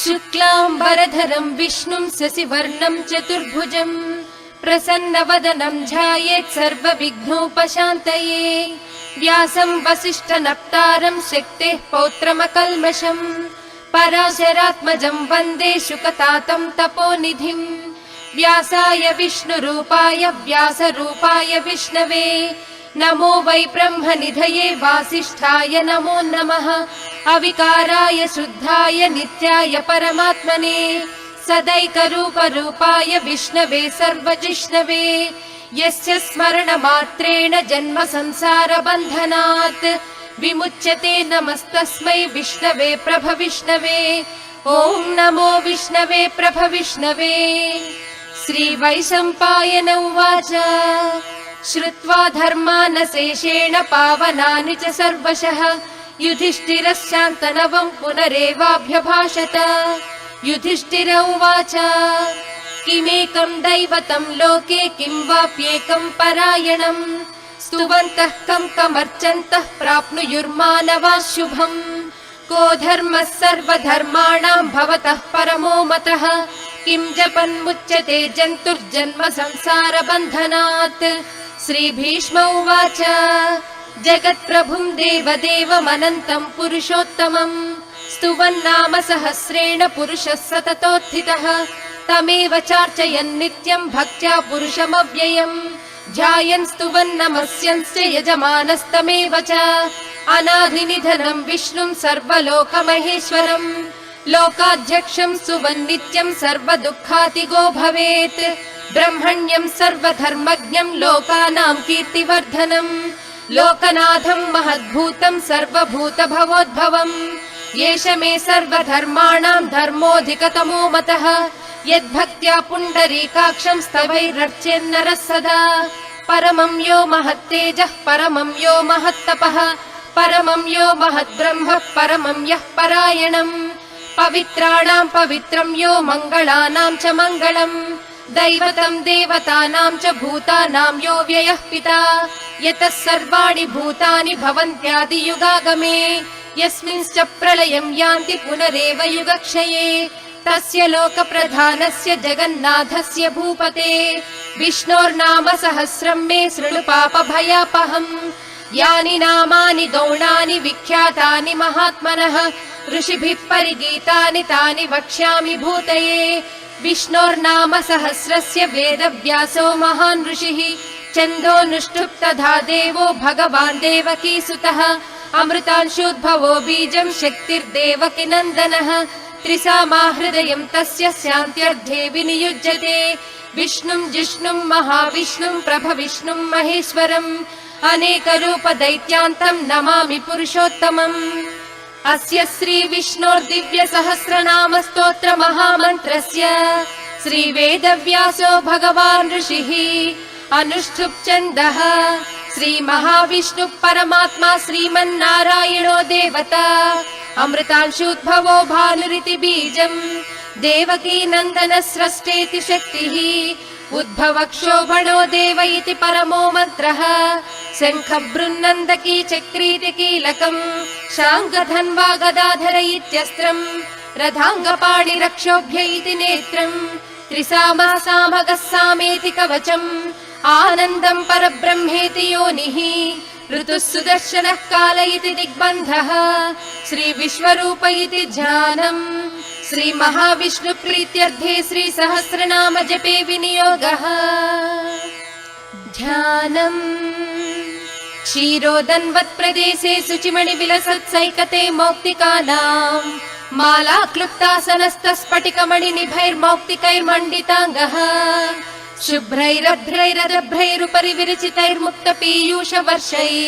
शुक्लांबरधरं विष्णुं शशिवर्णं चतुर्भुजं प्रसन्नवदनं ध्यायेत् सर्वविघ्नोपशान्तये। व्यासं वसिष्ठनप्तारं शक्तेः पौत्रमकल्मषं पराशरात्मजं वन्दे शुकतातं तपोनिधिं। व्यासाय विष्णुरूपाय व्यासरूपाय विष्णवे नमो वै ब्रह्मनिधये वासिष्ठाय नमो नमः। अविकाराय शुद्धाय नित्याय परमात्मने सदैकरूपरूपाय विष्णवे सर्वजिष्णवे यस्य स्मरणमात्रेण जन्म संसारबन्धनात् विमुच्यते। नमस्तस्मै विष्णवे प्रभविष्णवे। ॐ नमो विष्णवे प्रभविष्णवे। श्रीवैशम्पायन उवाच श्रुत्वा धर्मानशेषेण पावनानि च सर्वशः युधिष्ठिरश्चान्तनवं पुनरेवाभ्यभाषत। युधिष्ठिर उवाच किमेकं दैवतं लोके किं वाप्येकं परायणम् स्तुवन्तः कमर्चन्तः प्राप्नुयुर्मानवाः शुभम्। को धर्मः सर्वधर्माणां भवतः परमो मतः किं जपन्मुच्यते जन्तुर्जन्म संसारबन्धनात्। श्रीभीष्म उवाच जगत्प्रभुं देवदेवमनन्तं पुरुषोत्तमं स्तुवन्नाम सहस्रेण पुरुषः सततोत्थितः तमेव चार्चयन् नित्यं भक्त्या पुरुषमव्ययम् ध्यायन् स्तुवन् नमस्यंश्च यजमानस्तमेव च। अनादिनिधनं विष्णुं सर्वलोकमहेश्वरं लोकाध्यक्षं स्तुवन् नित्यं सर्वदुःखातिगो भवेत्। ब्रह्मण्यं सर्वधर्मज्ञं लोकानां कीर्तिवर्धनं लोकनाथं महद्भूतं सर्वभूतभवोद्भवम्। एष मे सर्वधर्माणां धर्मोऽधिकतमो मतः यद्भक्त्या पुण्डरीकाक्षं स्तवैरर्चेन्नरः सदा। परमं यो महत्तेजः परमं यो महत्तपः परमं यो महद्ब्रह्म परमं यः परायणम्। पवित्राणां पवित्रं यो मङ्गलानां च मङ्गलम् दैवतं देवतानां च भूतानां यो व्ययः पिता। यतः सर्वाणि भूतानि भवन्त्यादियुगागमे यस्मिंश्च प्रलयं यान्ति पुनरेव युगक्षये तस्य लोकप्रधानस्य जगन्नाथस्य भूपते विष्णोर्नाम सहस्रं मे शृणु पापभयापहम्। यानि नामानि गौणानि विख्यातानि महात्मनः ऋषिभिः परिगीतानि तानि वक्ष्यामि भूतये। विष्णोर्नाम सहस्रस्य वेदव्यासो महान् ऋषिः छन्दोऽनुष्ठुप् तथा देवो भगवान् देवकीसुतः अमृतांशोद्भवो बीजं शक्तिर्देवकी नन्दनः त्रिसामा हृदयं तस्य शान्त्यर्थे विनियुज्यते। विष्णुं जिष्णुं महाविष्णुं प्रभविष्णुं महेश्वरम् अनेकरूप दैत्यान्तं नमामि पुरुषोत्तमम्। अस्य श्री विष्णोर्दिव्य सहस्रनाम स्तोत्र महामन्त्रस्य श्रीवेदव्यासो भगवान् ऋषिः अनुष्ठुप् छन्दः। श्री महाविष्णु परमात्मा श्रीमन्नारायणो देवता अमृतांशोद्भवो भानुरिति बीजम् देवकी नन्दन स्रष्टेति शक्तिः उद्भवक्षोभणो देव इति परमो मन्त्रः। शङ्खबृन्नन्दकी चक्रीति कीलकम् शाङ्गधन्वा गदाधर इत्यस्त्रम् रथाङ्गपाणिरक्षोभ्य इति नेत्रम् त्रिसामा सामगः सामेति कवचम् आनन्दं परब्रह्मेति योनिः ऋतुः सुदर्शनः काल इति दिग्बन्धः श्री विश्वरूप इति ध्यानम्। श्री महाविष्णु प्रीत्यर्थे श्री सहस्रनाम जपे विनियोगः। ध्यानम् क्षीरोदन्वत् प्रदेशे शुचिमणि विलसत्सैकते मौक्तिकानां माला क्लुप्तासनस्तस्फटिकमणि निभैर्मौक्तिकैर्मण्डिताङ्गः शुभ्रैरभ्रैरदभ्रैरुपरि विरचितैर्मुक्त पीयूष वर्षैः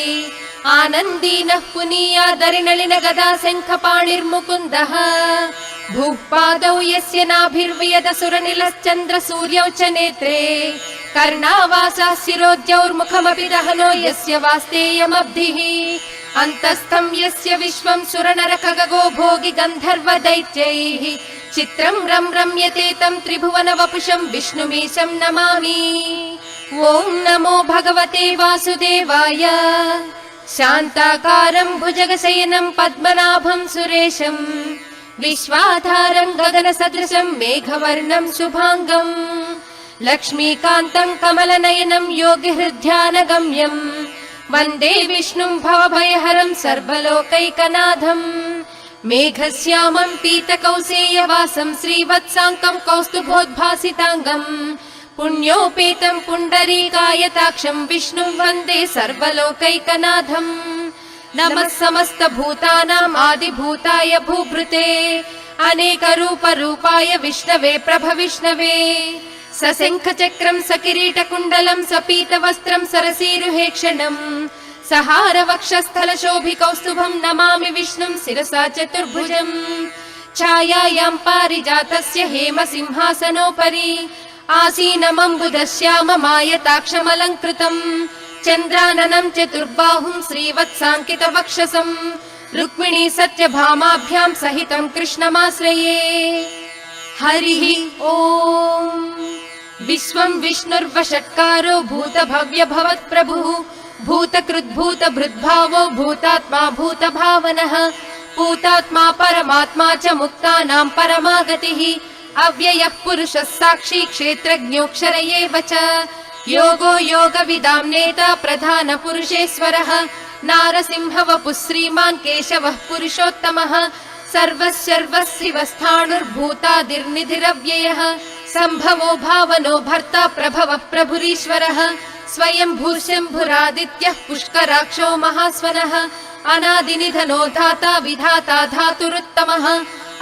आनन्दीनः पुनीयादरिनलिन गदा शङ्खपाणिर्मुकुन्दः भूः पादौ यस्य नाभिर्वियदसुरनिलश्चन्द्र सूर्यौ च नेत्रे कर्णावासाः शिरोद्यौर्मुखमपि दहनो यस्य वास्तेयमब्धिः अन्तस्थं यस्य विश्वं सुरनरखगो भोगि गन्धर्व दैत्यैः चित्रं रम्यते तं त्रिभुवन वपुषं विष्णुमीशं नमामि। ॐ नमो भगवते वासुदेवाय। शान्ताकारं भुजगशयनं पद्मनाभं सुरेशं विश्वाधारं गगनसदृशं मेघवर्णं शुभांगं लक्ष्मीकान्तं कमलनयनं योगिहृद्ध्यानगम्यं वन्दे विष्णुं भवभयहरं सर्वलोकैकनाथम् मेघश्यामं पीतकौसेयवासं श्रीवत्साङ्कं कौस्तुभोद्भासिताङ्गं पुण्योपेतं पुण्डरीकायताक्षं विष्णुं वन्दे सर्वलोकैकनाथम् नमः समस्तभूतानाम् आदिभूताय भूभृते अनेकरूपरूपाय विष्णवे प्रभविष्णवे सशङ्खचक्रं सकिरीटकुण्डलं सपीतवस्त्रं सरसीरुहेक्षणम् सहारवक्षस्थलशोभिकौस्तुभं नमामि विष्णुं शिरसा चतुर्भुजम् छायायां पारिजातस्य हेमसिंहासनोपरि आसीनमम्बुदश्याममायताक्षमलङ्कृतम् चन्द्राननं चतुर्बाहुं श्रीवत्साङ्कितवक्षसं रुक्मिणी सत्यभामाभ्यां सहितं कृष्णमाश्रये हरिः ओम् विश्वं विष्णुर्वषट्कारो भूतभव्यभवत्प्रभुः भूतकृद्भूतभृद्भावो भूतात्मा भूतभावनः पूतात्मा परमात्मा च मुक्तानां परमागतिः अव्ययः पुरुषः साक्षी क्षेत्रज्ञोऽक्षर एव च योगो योगविदां नेता प्रधानपुरुषेश्वरः नारसिंहवपुः श्रीमान् केशवः पुरुषोत्तमः सर्वस्सर्वशिवस्थाणुर्भूतादिर्निधिरव्ययः सम्भवो भावनो भर्ता प्रभवः प्रभुरीश्वरः स्वयंभूशम्भुरादित्यः पुष्कराक्षो महास्वनः अनादिनिधनो धाता विधाता धातुरुत्तमः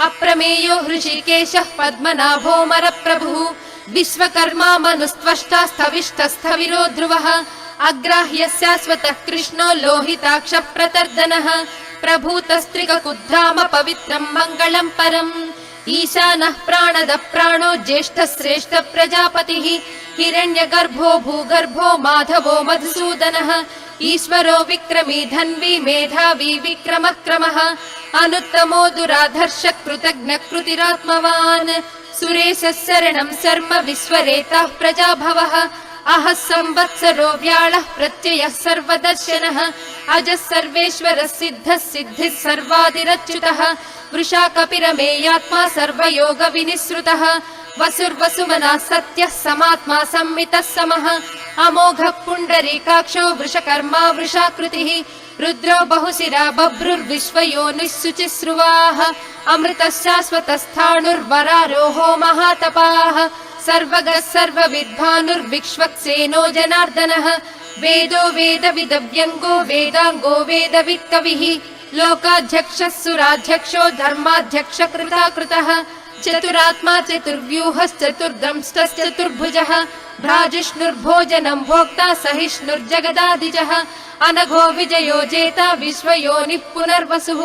अप्रमेयो हृषिकेशः पद्मनाभो मरप्रभुः विश्वकर्मा मनुस्त्वष्टा स्थविष्ठस्थविरो ध्रुवः अग्राह्यः शाश्वतः कृष्णो लोहिताक्षः प्रतर्दनः प्रभूतस्त्रिककुद्धाम पवित्रं मङ्गलं परम् ईशानः प्राणदः प्राणो ज्येष्ठः श्रेष्ठ प्रजापतिः हिरण्यगर्भो भूगर्भो माधवो मधुसूदनः ईश्वरो विक्रमी धन्वी मेधावी विक्रमः क्रमः अनुत्तमो दुराधर्ष कृतज्ञ कृतिरात्मवान् सुरेशः शरणं शर्म विश्वरेताः प्रजाभवः अहः संवत्सरो व्याळः प्रत्ययः सर्वदर्शनः अजः सर्वेश्वरः सिद्धः सिद्धिः सर्वादिरच्युतः वृषा कपिरमेयात्मा सर्वयोग विनिःसृतः वसुर्वसुमनः सत्यः समात्मा संमितः समः अमोघः पुण्डरीकाक्षो वृषकर्मा वृषाकृतिः रुद्रो बहुशिरा बभ्रुर्विश्वयोनिः शुचिस्रुवाः अमृतः शाश्वतस्थाणुर्वरारोहो महातपाः सर्वगः सर्वविद्भानुर्विक्ष्वक्सेनो जनार्दनः वेदो वेदविदव्यङ्गो वेदाङ्गो वेदवित्कविः लोकाध्यक्षः सुराध्यक्षो धर्माध्यक्ष कृताकृतः चतुरात्मा चतुर्व्यूहश्चतुर्दंष्टश्चतुर्भुजः भ्राजिष्णुर्भोजनं भोक्ता सहिष्णुर्जगदादिजः अनघो विजयो जेता विश्वयोनिः पुनर्वसुः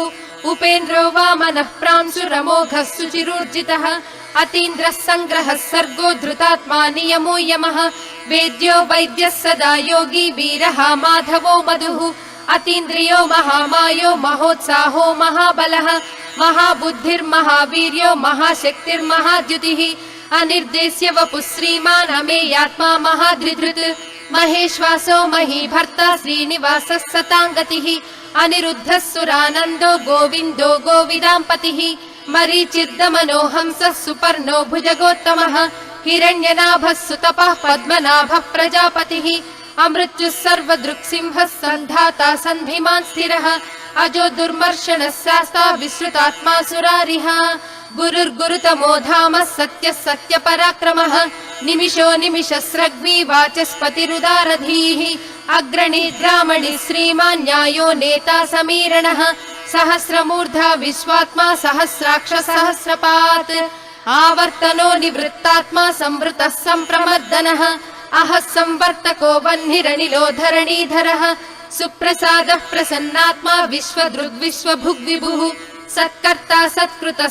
उपेन्द्रो वामनः प्रांशुरमोघः सुचिरूर्जितः अतीन्द्रः सङ्ग्रहः सर्गो धृतात्मा नियमो यमः वेद्यो वैद्यः सदा योगी वीरः माधवो मधुः अतीन्द्रियो महामायो महोत्साहो महाबलः महाबुद्धिर्महावीर्यो महाशक्तिर्महाद्युतिः अनिर्देश्य वपुः श्रीमान् अमेयात्मा महाधृधृत् महेश्वासो महीभर्ता श्रीनिवासः सताङ्गतिः अनिरुद्धः सुरानन्दो गोविन्दो गोविदाम्पतिः मरीचिर्दमनो हंसः सुपर्णो भुजगोत्तमः हिरण्यनाभः सुतपः पद्मनाभः प्रजापतिः अमृत्युः सर्वदृक्सिंहः सन्धाता सन्धिमान् स्थिरः अजो दुर्मर्शनः शास्ता विश्रुतात्मा सुरारिः गुरुर्गुरुतमो धामः सत्यः सत्यपराक्रमः निमिषो निमिषस्रग्वी वाचस्पतिरुदारधीः अग्रणी ग्रामणि श्रीमान् न्यायो नेता समीरणः सहस्रमूर्धा विश्वात्मा सहस्राक्ष सहस्रपात् आवर्तनो निवृत्तात्मा संवृतः सम्प्रमर्दनः अहः संवर्तको वह्निरनिलो धरणीधरः सुप्रसादः प्रसन्नात्मा विश्वदृग्विश्वभुग्विभुः सत्कर्ता सत्कृतः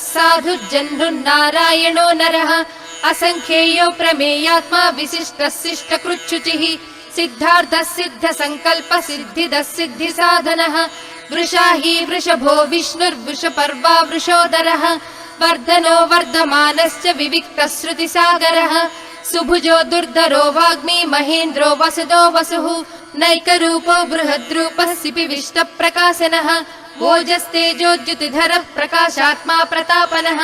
साधुर्जह्नुर्नारायणो नरः असंख्येयो प्रमेयात्मा विशिष्टः शिष्टकृच्छुचिः सिद्धार्थः सिद्धसङ्कल्पः सिद्धिदः सिद्धिसाधनः वृषाही वृषभो विष्णुर्वृषपर्वा वृषोदरः वर्धनो वर्धमानश्च विविक्तः श्रुतिसागरः सुभुजो दुर्धरो वाग्मी महेन्द्रो वसुदो वसुः नैकरूपो बृहद्रूपः सिपिविष्ट प्रकाशनः ओजस्तेजोद्युतिधरः प्रकाशात्मा प्रतापनः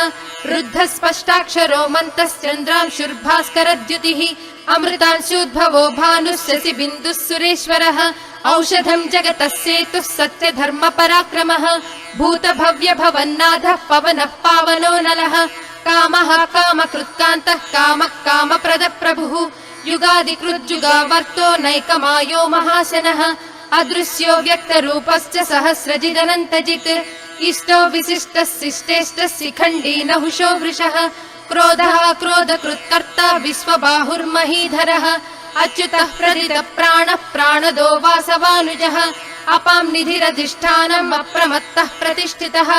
रुद्धः स्पष्टाक्षरो मन्तश्चन्द्रांशुर्भास्करद्युतिः अमृतांशूद्भवो भानुः शशि बिन्दुः सुरेश्वरः औषधं जगतः सेतुः सत्यधर्म पराक्रमः भूतभव्य भवन्नाथः पवनः पावनो नलः कामः कामकृत्कान्तः कामः कामप्रदः प्रभुः युगादिकृज्जुगावर्तो नैकमायो महाशनः अदृश्यो व्यक्तरूपश्च सहस्रजिदनन्तजित् इष्टो विशिष्टः शिष्टेष्टः शिखण्डी नहुषो वृषः क्रोधः क्रोधकृत्कर्ता विश्वबाहुर्महीधरः अच्युतः प्रदितः प्राणः प्राणदो वासवानुजः अपां निधिरधिष्ठानम् अप्रमत्तः प्रतिष्ठितः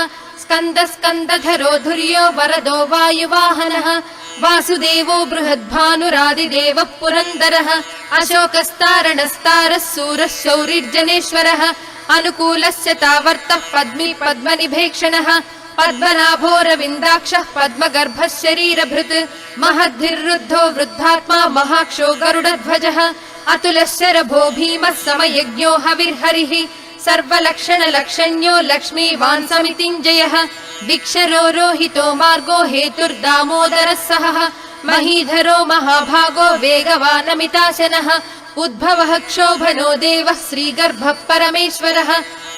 स्कन्दः स्कन्दधरो धुर्यो वरदो वायुवाहनः वासुदेवो बृहद्भानुरादिदेवः पुरन्दरः अशोकस्तारणस्तारः सूरः शौरिर्जनेश्वरः अनुकूलस्य तावर्तः पद्मी पद्मनिभेक्षणः पद्मनाभोरविन्दाक्षः पद्मगर्भः शरीरभृत् महद्भिर्रुद्धो वृद्धात्मा महाक्षो गरुडध्वजः अतुलः शरभो भीमः समयज्ञो हविर्हरिः सर्वलक्षणलक्षण्यो लक्ष्मीवान् समितिञ्जयः दिक्षरो रोहितो मार्गो हेतुर्दामोदरः सहः महीधरो महाभागो वेगवानमिताशनः उद्भवः क्षोभनो देवः श्रीगर्भः परमेश्वरः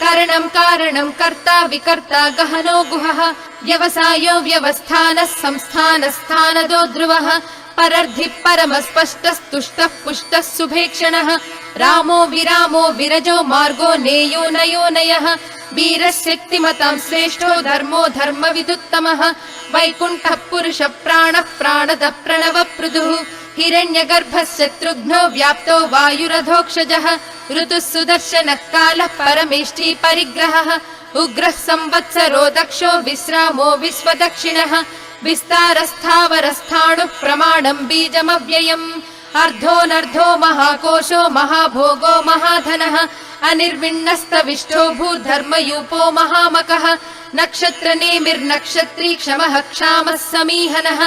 करणं कारणं कर्ता विकर्ता गहनो गुहः व्यवसायो व्यवस्थानः संस्थानस्थानदो ध्रुवः परर्धिः परमस्पष्टस्तुष्टः पुष्टः सुभेक्षणः रामो विरामो विरजो मार्गो नेयो नयो नयः वीरः शक्तिमतां श्रेष्ठो धर्मो धर्मविदुत्तमः वैकुण्ठः पुरुषः प्राणः प्राणदः प्रणवपृदुः हिरण्यगर्भः शत्रुघ्नो व्याप्तो वायुरधोक्षजः ऋतुः सुदर्शनः कालः परमेष्ठी परिग्रहः उग्रः संवत्सरो दक्षो विश्रामो विश्वदक्षिणः विस्तारस्थावरस्थाणुः प्रमाणं बीजमव्ययम् अर्धोऽनर्धो महाकोशो महाभोगो महाधनः अनिर्विण्णस्तविष्टो भूधर्मयूपो महामकः नक्षत्रनेमिर्नक्षत्री क्षमः क्षामः समीहनः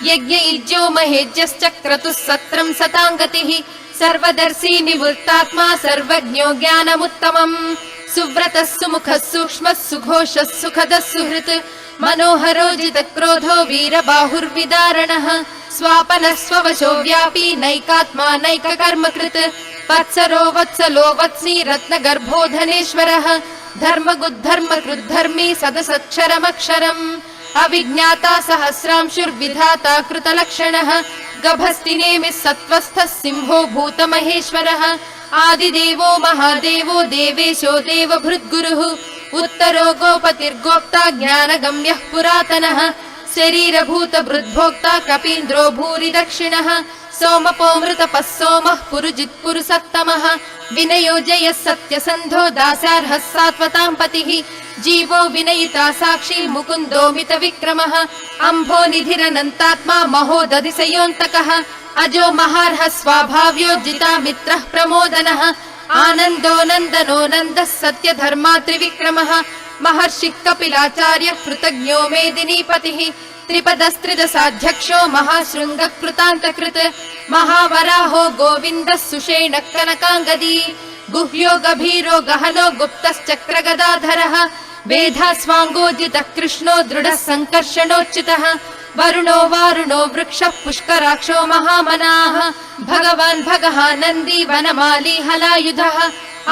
यज्ञयुज्यो महेज्यश्च क्रतुः सत्रं सताङ्गतिः सर्वदर्शी निवृत्तात्मा सर्वज्ञो ज्ञानमुत्तमम् सुव्रतः सुमुखः सूक्ष्मः सुघोषः सुखदः सुहृत् मनोहरो जितक्रोधो वीरबाहुर्विदारणः स्वापनः स्ववशो व्यापी नैकात्मा नैककर्मकृत् वत्सरो वत्सलो वत्सी रत्नगर्भो धनेश्वरः धर्मगुद्धर्मकृद्धर्मी सदसक्षरमक्षरम् अविज्ञाता सहस्रांशुर्विधाता कृतलक्षणः गभस्तिनेमिः सत्त्वस्थः सिंहो भूतमहेश्वरः आदिदेवो महादेवो देवेशो देवभृद्गुरुः उत्तरो गोपतिर्गोप्ता ज्ञानगम्यः पुरातनः शरीरभूतभृद्भोक्ता कपीन्द्रो भूरि दक्षिणः सोमपोमृतपः सोमः पुरुजित्पुरुसत्तमः विनयो जयः सत्यसन्धो दासार्हः सात्वतां पतिः जीवो विनयिता साक्षी मुकुन्दो मितविक्रमः अम्भो निधिरनन्तात्मा महोदधिसयोऽन्तकः अजो महार्हः स्वाभाव्यो जितामित्रः प्रमोदनः आनन्दो नन्दनो नन्दः सत्यधर्मा त्रिविक्रमः महर्षिः कपिलाचार्यः कृतज्ञो मेदिनीपतिः त्रिपदस्त्रिदशाध्यक्षो महाशृङ्गः कृतान्तकृत् महावराहो गोविन्दः सुषेणः कनकाङ्गदी गुह्यो गभीरो गहनो गुप्तश्चक्रगदाधरः वेधास्वाङ्गोजितः कृष्णो दृढः सङ्कर्षणोच्युतः वरुणो वारुणो वृक्षः पुष्कराक्षो महामनाः भगवान् भगः नन्दी वनमाली हलायुधः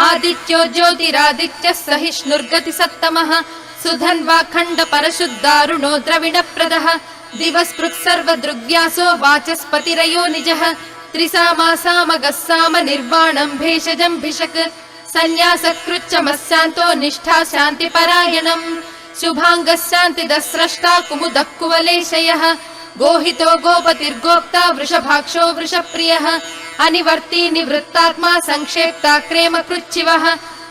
आदित्यो ज्योतिरादित्यः सहिष्णुर्गतिसत्तमः सुधन्वा खण्ड परशुद्धारुणो द्रविणप्रदः दिवस्पृक् सर्वदृग्व्यासो वाचस्पतिरयो निजः त्रिसामासामगः साम निर्वाणं भेषजं भिषक् सन्न्यासकृच्चमस्यान्तो निष्ठा शान्तिपरायणम् शुभाङ्गः शान्तिदः स्रष्टा कुमुदः कुवलेशयः गोहितो गोपतिर्गोप्ता वृषभाक्षो वृषप्रियः अनिवर्ती निवृत्तात्मा संक्षेप्ता क्रेमकृच्छिवः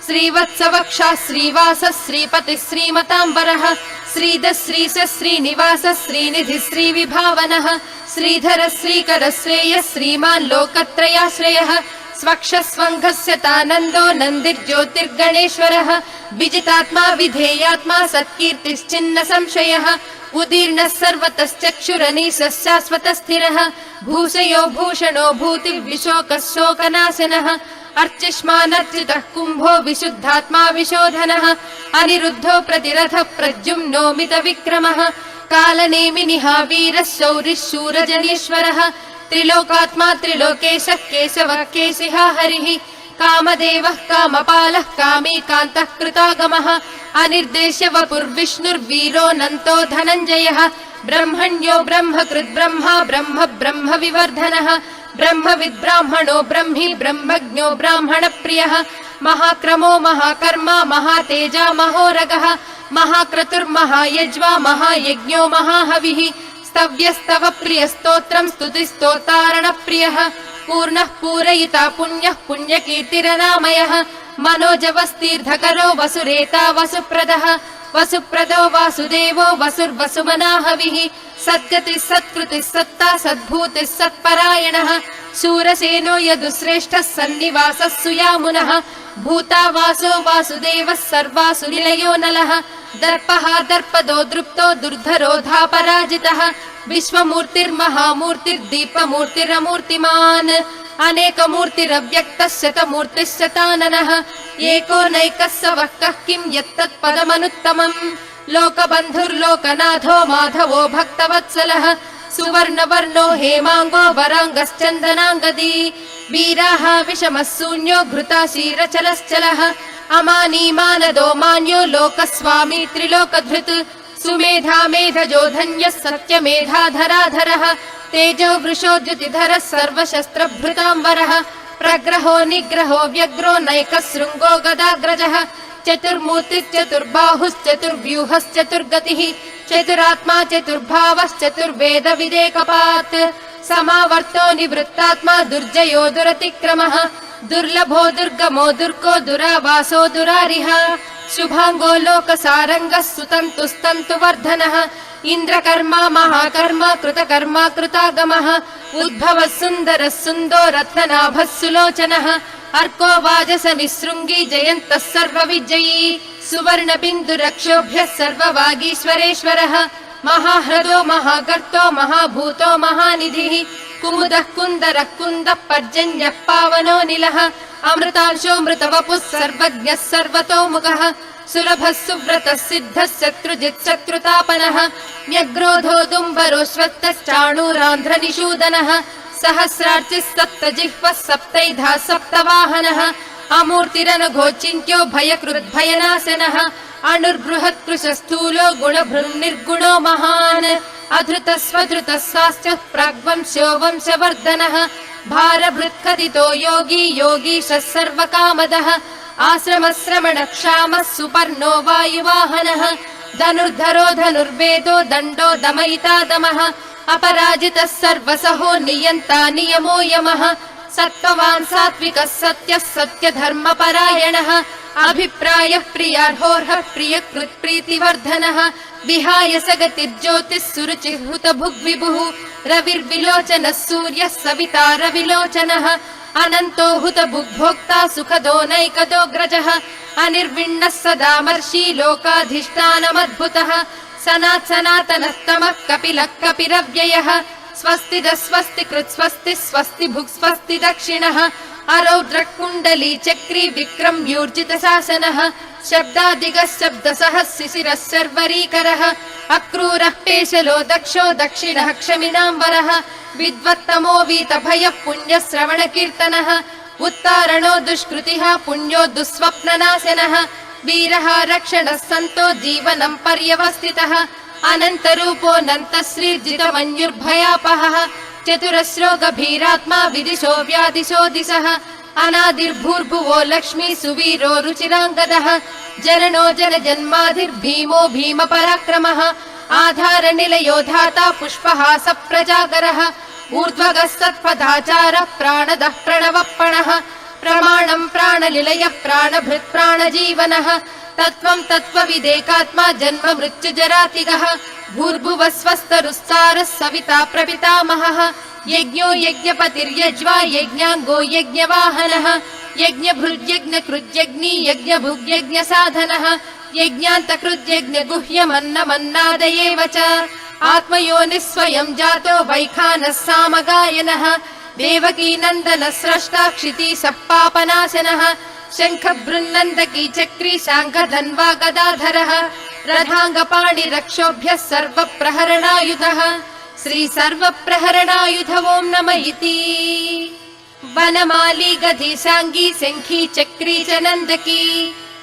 श्रीवत्सवक्षा श्रीवासः श्रीपतिः श्रीमताम्बरः श्रीधः श्रीशः श्रीनिवासः श्रीनिधिः श्रीविभावनः श्रीधरः श्रीकरः श्रेयः श्रीमान् लोकत्रयाश्रयः स्वक्षस्वङ्घस्य तानन्दो नन्दिर्ज्योतिर्गणेश्वरः विजितात्मा विधेयात्मा सत्कीर्तिश्चिन्न संशयः उदीर्णः सर्वतश्चक्षुरनीशः शाश्वतस्थिरः भूषयो भूषणो भूतिर्विशोकः शोकनाशनः अर्चिष्मानर्चितः कुम्भो विशुद्धात्मा विशोधनः अनिरुद्धो प्रतिरथः प्रद्युम्नो मितविक्रमः कालनेमिनिः वीरः शौरिः शूरजनीश्वरः त्रिलोकात्मा त्रिलोकेशः केशवः केशिः हरिः कामदेवः कामपालः कामी कान्तः कृतागमः अनिर्देश्य वपुर्विष्णुर्वीरोऽनन्तो धनञ्जयः ब्रह्मण्यो ब्रह्मकृद्ब्रह्मा ब्रह्म ब्रह्म विवर्धनः ब्रह्मविद् ब्राह्मणो ब्रह्मी ब्रह्मज्ञो ब्राह्मणप्रियः महाक्रमो महाकर्मा महातेजा महोरगः महाक्रतुर्महायज्वा महायज्ञो महाहविः स्तव्यस्तव प्रियस्तोत्रम् स्तुतिस्तोतारणप्रियः पूर्णः पूरयिता पुण्यः पुण्यकीर्तिरनामयः मनोजवस्तीर्धकरो वसुरेता वसुप्रदः वसुप्रदो वासुदेवो वसुर्वसुमनाहविः सद्गतिः सत्कृतिः सत्ता सद्भूतिः सत्परायणः शूरसेनो यदुश्रेष्ठः सन्निवासः सुयामुनः भूता वासो वासुदेवः सर्वासु निलयो नलः दर्पः दर्पदो दृप्तो दुर्धरोधापराजितः विश्वमूर्तिर्महामूर्तिर्दीपमूर्तिरमूर्तिमान् अनेकमूर्तिरव्यक्तः शतमूर्तिः शताननः एको नैकः स वः कः किं यत्तत्पदमनुत्तमम् लोकबन्धुर्लोकनाथो माधवो भक्तवत्सलः सुवर्णवर्णो हेमाङ्गो वराङ्गश्चन्दनाङ्गदी वीराः विषमः शून्यो घृताशीरचलश्चलः अमानी मानदो मान्यो लोकस्वामी त्रिलोकधृत् सुमेधा मेधजो धन्यः सत्यमेधाधराधरः तेजो वृषोद्युतिधरः सर्वशस्त्रभृताम्बरः प्रग्रहो निग्रहो व्यग्रो नैकः शृङ्गो गदाग्रजः चतुर्मूर्तिश्चतुर्बाहुश्चतुर्व्यूहश्चतुर्गतिः चतुरात्मा चतुर्भावश्चतुर्वेद विदेकपात् समावर्तो निवृत्तात्मा दुर्जयो दुरतिक्रमः दुर्लभो दुर्गमो दुर्गो दुरावासो दुरारिः शुभाङ्गो लोकसारङ्गः सुतन्तुस्तन्तुवर्धनः इन्द्रकर्मा महाकर्मा कृतकर्मा कृतागमः उद्भवः सुन्दरः सुन्दो रत्ननाभः सुलोचनः अर्को वाजसनिःशृङ्गी जयन्तः सर्वविजयी सुवर्णबिन्दुरक्षोभ्यः सर्ववागीश्वरेश्वरः महाह्रदो महागर्तो महाभूतो महानिधिः कुमुदः कुन्दरः कुन्दः पर्जन्यः पावनो निलः अमृतांशो मृतवपुः सर्वज्ञः सर्वतोमुखः सुलभः सुव्रतः सिद्धः शत्रुजित् शत्रुतापनः व्यग्रोधो दुम्बरोऽश्वत्थश्चाणूरान्ध्रनिषूदनः सहस्रार्चिः सप्तजिह्वः सप्तैधा सप्तवाहनः अमूर्तिरनघोचिन्त्यो भयकृद्भयनाशनः अणुर्बृहत्कृशस्थूलो गुणभृन्निर्गुणो महान् अधृतस्वधृतः स्वास्थ्यः प्राग्वंश्यो वंशवर्धनः भारभृत्कथितो योगी योगीशः सर्वकामदः आश्रमश्रमणक्षामः सुपर्णो वायुवाहनः धनुर्धरो धनुर्वेदो दण्डो दमयिता दमः अपराजितः सर्वसहो नियन्ता नियमो यमः सत्त्ववान् सात्विकः सत्यः सत्यधर्मपरायणः अभिप्रायः प्रियार्होर्हः प्रियकृत्प्रीतिवर्धनः विहाय सगतिर्ज्योतिः सुरुचिः हुतभुग्विभुः रविर्विलोचनः सूर्यः सविता रविलोचनः अनन्तो हुतभुग्भोक्ता सुखदो नैकदोऽग्रजः अनिर्विण्णः सदामर्षि लोकाधिष्ठानमद्भुतः सनातनस्तमः कपिलः कपिरव्ययः स्वस्तिदः स्वस्तिकृत् स्वस्ति स्वस्ति भुक् स्वस्ति दक्षिणः अरौद्रः कुण्डली चक्री विक्रम्यूर्जितशासनः शब्दादिगः शब्दसः शिशिरः शर्वरीकरः अक्रूरः पेशलो दक्षो दक्षिणः क्षमिनाम्बरः विद्वत्तमो वीतभयः पुण्यश्रवणकीर्तनः उत्तारणो दुष्कृतिः पुण्यो दुःस्वप्ननाशनः वीरः रक्षणः सन्तो जीवनं पर्यवस्थितः अनन्तरूपोऽनन्तश्रीर्जितमन्युर्भयापहः चतुरस्रो गभीरात्मा विदिशो व्यादिशो दिशः अनादिर्भूर्भुवो लक्ष्मी सुवीरो रुचिराङ्गदः जननो जनजन्माधिर्भीमो भीमपराक्रमः आधारनिलयो धाता पुष्पहास प्रजागरः ऊर्ध्वगः सत्पदाचारः प्राणदः प्रणवप्पणः प्रमाणम् प्राणनिलयः प्राणभृत् प्राणजीवनः तत्त्वम् तत्त्वविदेकात्मा जन्म मृत्युजरातिगः भूर्भुवः स्वस्तरुस्सारः सविता प्रपितामहः यज्ञो यज्ञपतिर्यज्वा यज्ञाङ्गो यज्ञवाहनः यज्ञभृद्यज्ञकृद्यज्ञी यज्ञभुग्यज्ञसाधनः यज्ञान्तकृद्यज्ञगुह्यमन्नमन्नादयेव च आत्मयोनिः स्वयं जातो वैखानः सामगायनः देवकी नन्दनः स्रष्टा क्षिती सप्पापनाशनः शङ्खबृन्नन्दकी चक्री शाङ्खधन्वा गदाधरः रथाङ्गपाणिरक्षोभ्यः सर्वप्रहरणायुधः श्री सर्वप्रहरणायुध ॐ नमः इति वनमाली गदीशाङ्गी शङ्खी चक्री च नन्दकी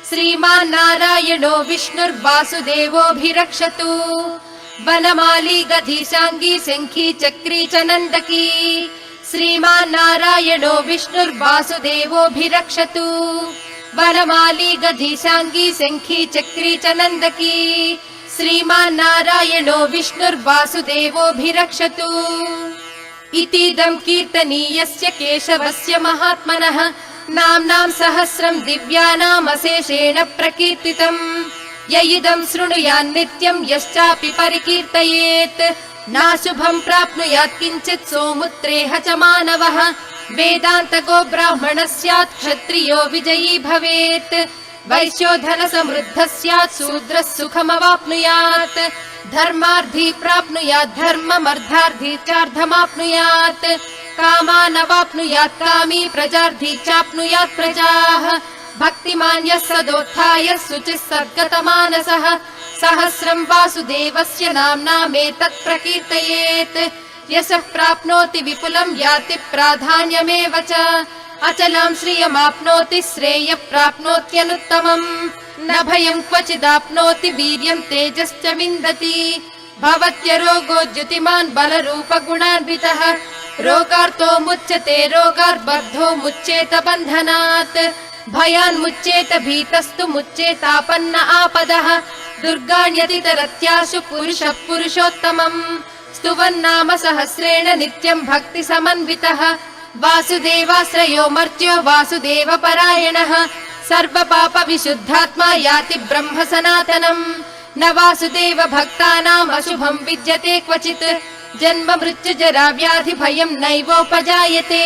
श्रीमान्नारायणो विष्णुर्वासुदेवोऽभिरक्षतु वनमाली गदीशाङ्गी शङ्खी चक्री च नन्दकी श्रीमान्नारायणो विष्णुर्वासुदेवोऽभिरक्षतु वनमाली गदीशाङ्गी शङ्खी चक्री च नन्दकी श्रीमान्नारायणो विष्णुर्वासुदेवोऽभिरक्षतु इतीदं कीर्तनीयस्य केशवस्य महात्मनः नाम्नां सहस्रं दिव्यानामशेषेण प्रकीर्तितम् य इदं शृणुयान् नित्यं यश्चापि परिकीर्तयेत् नाशुभं प्राप्नुयात् किञ्चित् सोमुत्रेह च मानवः वेदान्तको ब्राह्मणः स्यात् क्षत्रियो विजयी भवेत् वैश्यो धनसमृद्धः स्यात् शूद्रः सुखमवाप्नुयात् धर्मार्थी प्राप्नुयात् धर्ममर्धार्थी चार्धमाप्नुयात् कामानवाप्नुयात् कामी प्रजार्थी चाप्नुयात् प्रजाः भक्तिमान् यः सदोत्थाय शुचिः सद्गतमानसः सहस्रं वासुदेवस्य नाम्नामेतत् प्रकीर्तयेत् यशः प्राप्नोति विपुलं याति प्राधान्यमेव च अचलां श्रियमाप्नोति श्रेयः प्राप्नोत्यनुत्तमम् न भयं क्वचिदाप्नोति वीर्यं तेजश्च विन्दति भवत्यरोगो द्युतिमान् बलरूपगुणान्वितः रोगार्तो मुच्यते रोगार्बद्धो मुच्येत बन्धनात् भयान्मुच्येत भीतस्तु मुच्येतापन्न आपदः दुर्गाण्यतितरत्याशु पुरुषः पुरुषोत्तमम् स्तुवन्नाम सहस्रेण नित्यं भक्ति समन्वितः वासुदेवाश्रयो मर्त्यो वासुदेव परायणः सर्वपाप विशुद्धात्मा याति ब्रह्म सनातनम् न वासुदेव भक्तानाम् अशुभं विद्यते क्वचित् जन्म मृत्यु जरा व्याधि भयं नैवोपजायते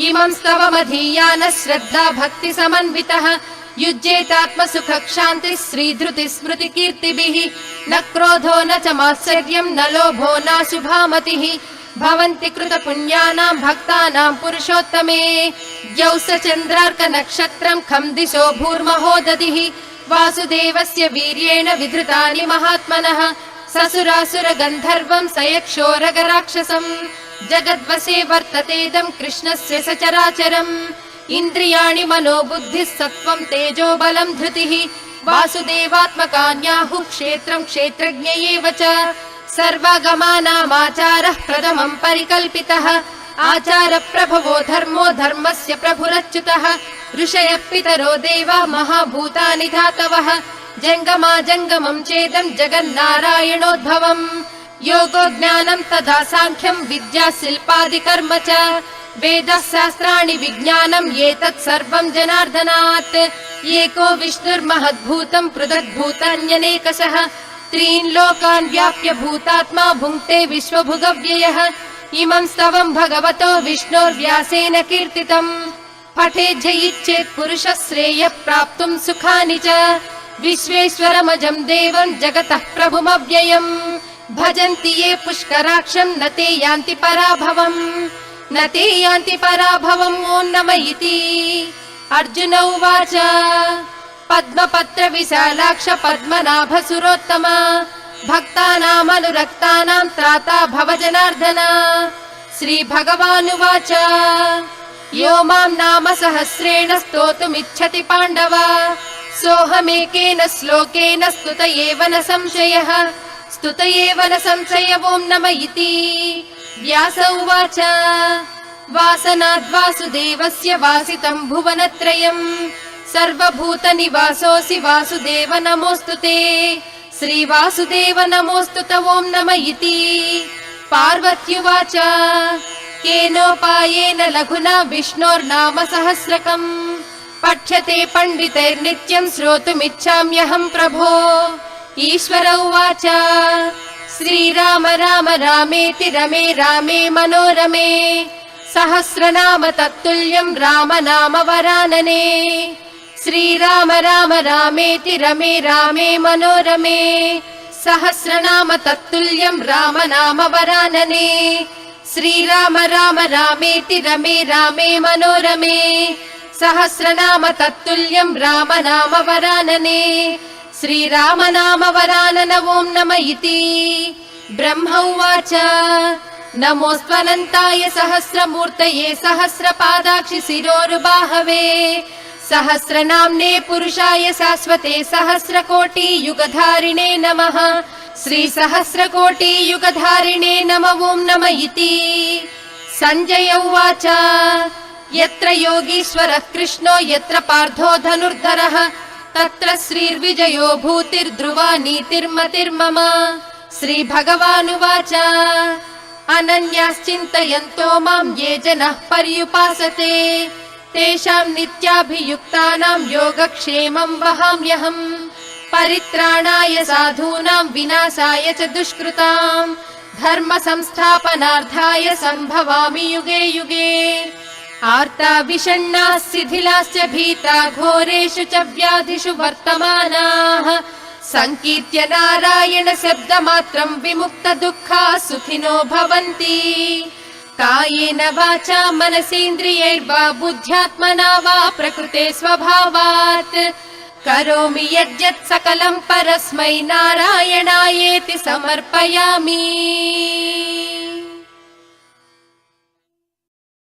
इमं स्तवमधीयानः श्रद्धा भक्ति समन्वितः युज्येतात्म सुख क्षान्ति श्रीधृति स्मृति कीर्तिभिः न क्रोधो न च मात्सर्यं न लोभो नाशुभामतिः भवन्ति कृत पुण्यानां भक्तानां पुरुषोत्तमे द्यौ स चन्द्रार्क नक्षत्रं खं दिशो भूर्महो दधिः वासुदेवस्य वीर्येण विधृतानि महात्मनः ससुरासुर गन्धर्वं सयक्षोरगराक्षसम् जगद्वशे वर्ततेदं कृष्णस्य सचराचरम् इन्द्रियाणि मनो बुद्धिः सत्त्वं तेजो बलं धृतिः वासुदेवात्मकान्याहुः क्षेत्रं क्षेत्रज्ञ एव च सर्वागमानामाचारः प्रथमं परिकल्पितः आचार प्रभवो धर्मो धर्मस्य प्रभुरच्युतः ऋषयः पितरो देवा महाभूतानि धातवः जङ्गमा जङ्गमं चेदं जगन्नारायणोद्भवम् योगो ज्ञानं तथा साङ्ख्यं विद्या शिल्पादिकर्म च वेदः शास्त्राणि विज्ञानम् एतत् सर्वं जनार्दनात् एको विष्णुर्महद्भूतं पृथग्भूतान्यनेकशः त्रीन् लोकान् व्याप्य भूतात्मा भुङ्क्ते विश्वभुगव्ययः इमं स्तवं भगवतो विष्णोर्व्यासेन कीर्तितम् पठेज्जयिच्छेत् पुरुषः श्रेयः प्राप्तुं सुखानि च विश्वेश्वरमजं देवं जगतः प्रभुमव्ययम् भजन्ति ये पुष्कराक्षं न ते यान्ति पराभवम् न ते यान्ति पराभवम् ॐ नमः इति अर्जुन उवाच पद्मपत्र विशालाक्ष पद्मनाभ सुरोत्तम भक्तानामनुरक्तानां त्राता भव जनार्दन श्रीभगवानुवाच यो मां नाम सहस्रेण स्तोतुमिच्छति पाण्डव सोऽहमेकेन श्लोकेन स्तुत एव न संशयः स्तुत एव न संशय ॐ नमः इति व्यास उवाच वासनाद्वासुदेवस्य वासितं भुवनत्रयम् सर्वभूतनिवासोऽसि वासुदेव नमोऽस्तु ते श्रीवासुदेव नमोऽस्तु ॐ नमः इति पार्वत्युवाच केनोपायेन लघुना विष्णोर्नाम सहस्रकम् पठ्यते पण्डितैर्नित्यं श्रोतुमिच्छाम्यहं प्रभो ईश्वर उवाच श्रीराम राम रामेति रमे रामे मनोरमे सहस्रनाम तत्तुल्यं राम नाम वरानने श्रीराम राम रामेति रमे रामे मनोरमे सहस्रनाम तत्तुल्यं राम नाम वरानने श्रीराम राम रामेति रमे रामे मनोरमे सहस्रनाम तत्तुल्यं राम नाम वरानने श्रीराम नाम वरानन ओं नम इति ब्रह्म उवाच नमोऽस्त्वनन्ताय सहस्रमूर्तये सहस्रपादाक्षि शिरोरुबाहवे सहस्रनाम्ने पुरुषाय शाश्वते सहस्रकोटि युगधारिणे नमः श्री सहस्रकोटि युगधारिणे नम ओं नम इति संजय उवाच यत्र योगीश्वरः कृष्णो यत्र पार्थो धनुर्धरः तत्र श्रीर्विजयो भूतिर्ध्रुवा नीतिर्मतिर्मम श्रीभगवानुवाच अनन्याश्चिन्तयन्तो मां ये जनाः पर्युपासते तेषां नित्याभियुक्तानां योगक्षेमं वहाम्यहम् परित्राणाय साधूनां विनाशाय च दुष्कृतां धर्म संस्थापनार्थाय सम्भवामि युगे युगे आर्ता विषण्णाः शिथिलाश्च भीता घोरेषु च व्याधिषु वर्तमानाः संकीर्त्य नारायण शब्दमात्रं विमुक्त दुःखाः सुखिनो भवन्ति कायेन वाचा मनसेन्द्रियैर्वा बुद्ध्यात्मना वा प्रकृते स्वभावात् करोमि यद्यत् सकलं परस्मै नारायणायेति समर्पयामि।